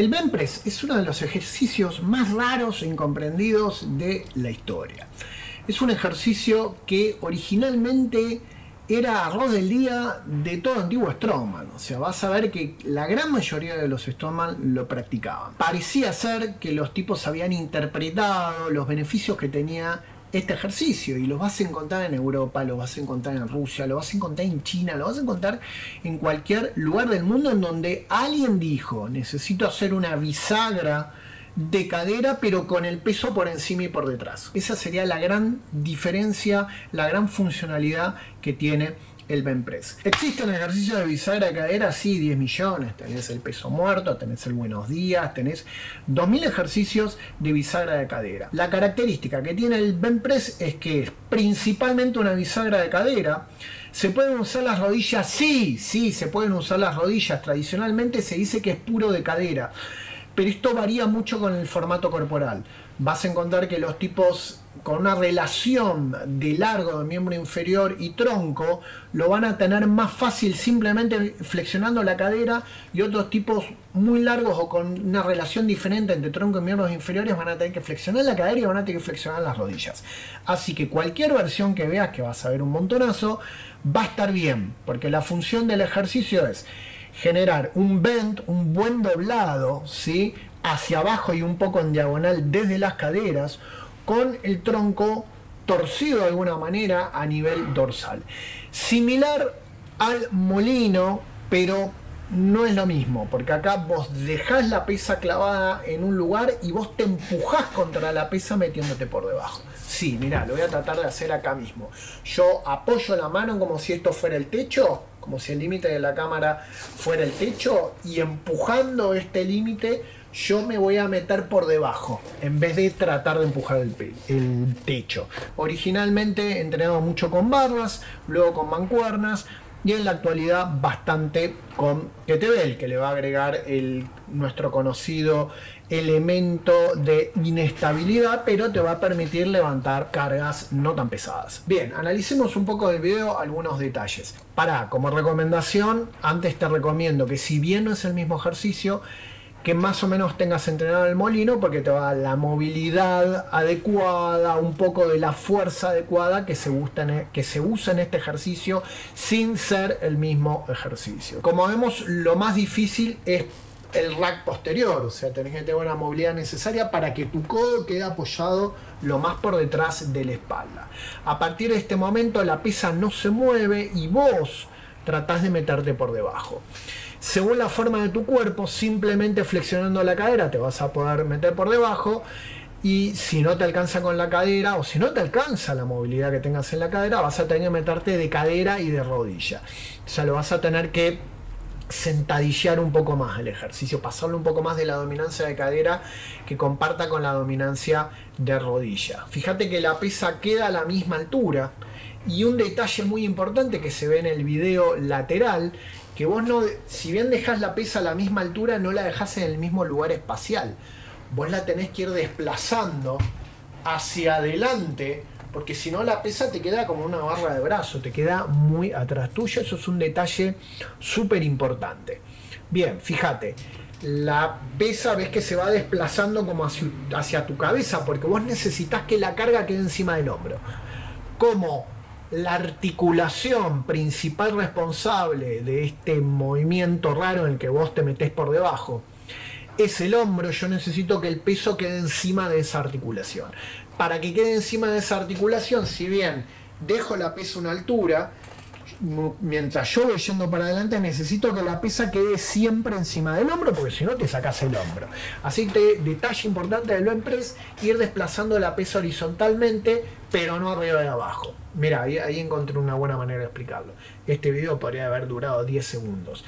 El bench press es uno de los ejercicios más raros e incomprendidos de la historia. Es un ejercicio que originalmente era arroz del día de todo antiguo strongman. O sea, vas a ver que la gran mayoría de los strongman lo practicaban. Parecía ser que los tipos habían interpretado los beneficios que tenía este ejercicio, y los vas a encontrar en Europa, lo vas a encontrar en Rusia, lo vas a encontrar en China, lo vas a encontrar en cualquier lugar del mundo en donde alguien dijo: necesito hacer una bisagra de cadera pero con el peso por encima y por detrás. Esa sería la gran diferencia, la gran funcionalidad que tiene el bench press. ¿Existen ejercicios de bisagra de cadera? Sí, 10 millones. Tenés el peso muerto, tenés el buenos días, tenés 2000 ejercicios de bisagra de cadera. La característica que tiene el bench press es que es principalmente una bisagra de cadera. ¿Se pueden usar las rodillas? Sí, se pueden usar las rodillas. Tradicionalmente se dice que es puro de cadera, pero esto varía mucho con el formato corporal. Vas a encontrar que los tipos con una relación de largo de miembro inferior y tronco lo van a tener más fácil simplemente flexionando la cadera, y otros tipos muy largos o con una relación diferente entre tronco y miembros inferiores van a tener que flexionar la cadera y van a tener que flexionar las rodillas. Así que cualquier versión que veas, que vas a ver un montonazo, va a estar bien, porque la función del ejercicio es generar un bend, un buen doblado, ¿sí?, hacia abajo y un poco en diagonal desde las caderas, con el tronco torcido de alguna manera a nivel dorsal. Similar al molino, pero no es lo mismo, porque acá vos dejás la pesa clavada en un lugar y vos te empujás contra la pesa metiéndote por debajo. Sí, mirá, lo voy a tratar de hacer acá mismo. Yo apoyo la mano como si esto fuera el techo, como si el límite de la cámara fuera el techo, y empujando este límite yo me voy a meter por debajo en vez de tratar de empujar el techo. Originalmente entrenaba mucho con barras, luego con mancuernas, y en la actualidad bastante con kettlebell, que le va a agregar nuestro conocido elemento de inestabilidad, pero te va a permitir levantar cargas no tan pesadas. Bien, analicemos un poco del video algunos detalles. Como recomendación, antes te recomiendo que, si bien no es el mismo ejercicio, que más o menos tengas entrenado el molino, porque te va a dar la movilidad adecuada, un poco de la fuerza adecuada que se usa en este ejercicio sin ser el mismo ejercicio. Como vemos, lo más difícil es el rack posterior, o sea, tenés que tener una movilidad necesaria para que tu codo quede apoyado lo más por detrás de la espalda. A partir de este momento la pesa no se mueve y vos tratás de meterte por debajo. Según la forma de tu cuerpo, simplemente flexionando la cadera te vas a poder meter por debajo, y si no te alcanza con la cadera, o si no te alcanza la movilidad que tengas en la cadera, vas a tener que meterte de cadera y de rodilla. O sea, lo vas a tener que sentadillear un poco más el ejercicio, pasarle un poco más de la dominancia de cadera que comparta con la dominancia de rodilla. Fíjate que la pesa queda a la misma altura, y un detalle muy importante que se ve en el video lateral, que vos no, si bien dejás la pesa a la misma altura, no la dejás en el mismo lugar espacial. Vos la tenés que ir desplazando hacia adelante, porque si no la pesa te queda como una barra de brazo, te queda muy atrás tuyo. Eso es un detalle súper importante. Bien, fíjate, la pesa ves que se va desplazando como hacia tu cabeza, porque vos necesitas que la carga quede encima del hombro. Como la articulación principal responsable de este movimiento raro en el que vos te metés por debajo es el hombro, yo necesito que el peso quede encima de esa articulación. Para que quede encima de esa articulación, si bien dejo la pesa a una altura, mientras yo voy yendo para adelante, necesito que la pesa quede siempre encima del hombro, porque si no te sacas el hombro. Así que detalle importante del bench press: ir desplazando la pesa horizontalmente, pero no arriba y abajo. Mira, ahí encontré una buena manera de explicarlo. Este video podría haber durado 10 segundos.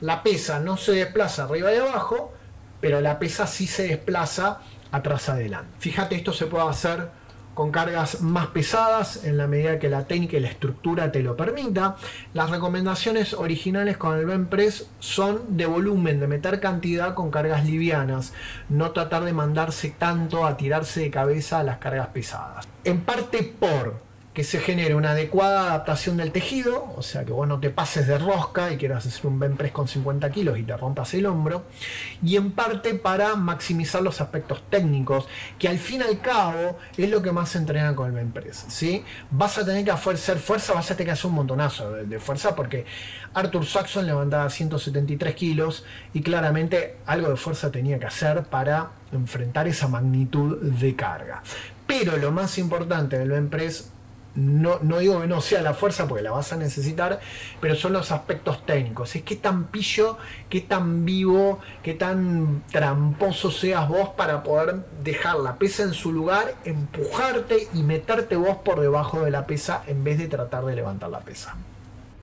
La pesa no se desplaza arriba y abajo, pero la pesa sí se desplaza atrás adelante. Fíjate, esto se puede hacer con cargas más pesadas en la medida que la técnica y la estructura te lo permita. Las recomendaciones originales con el bench press son de volumen, de meter cantidad con cargas livianas, no tratar de mandarse tanto a tirarse de cabeza a las cargas pesadas. En parte que se genere una adecuada adaptación del tejido, o sea que vos no te pases de rosca y quieras hacer un bench press con 50 kilos y te rompas el hombro, y en parte para maximizar los aspectos técnicos, que al fin y al cabo es lo que más se entrena con el bench press, ¿sí? Vas a tener que hacer fuerza, vas a tener que hacer un montonazo de fuerza, porque Arthur Saxon levantaba 173 kilos y claramente algo de fuerza tenía que hacer para enfrentar esa magnitud de carga. Pero lo más importante del bench press, no digo que no sea la fuerza porque la vas a necesitar, pero son los aspectos técnicos. Es qué tan pillo, qué tan vivo, qué tan tramposo seas vos para poder dejar la pesa en su lugar, empujarte y meterte vos por debajo de la pesa en vez de tratar de levantar la pesa.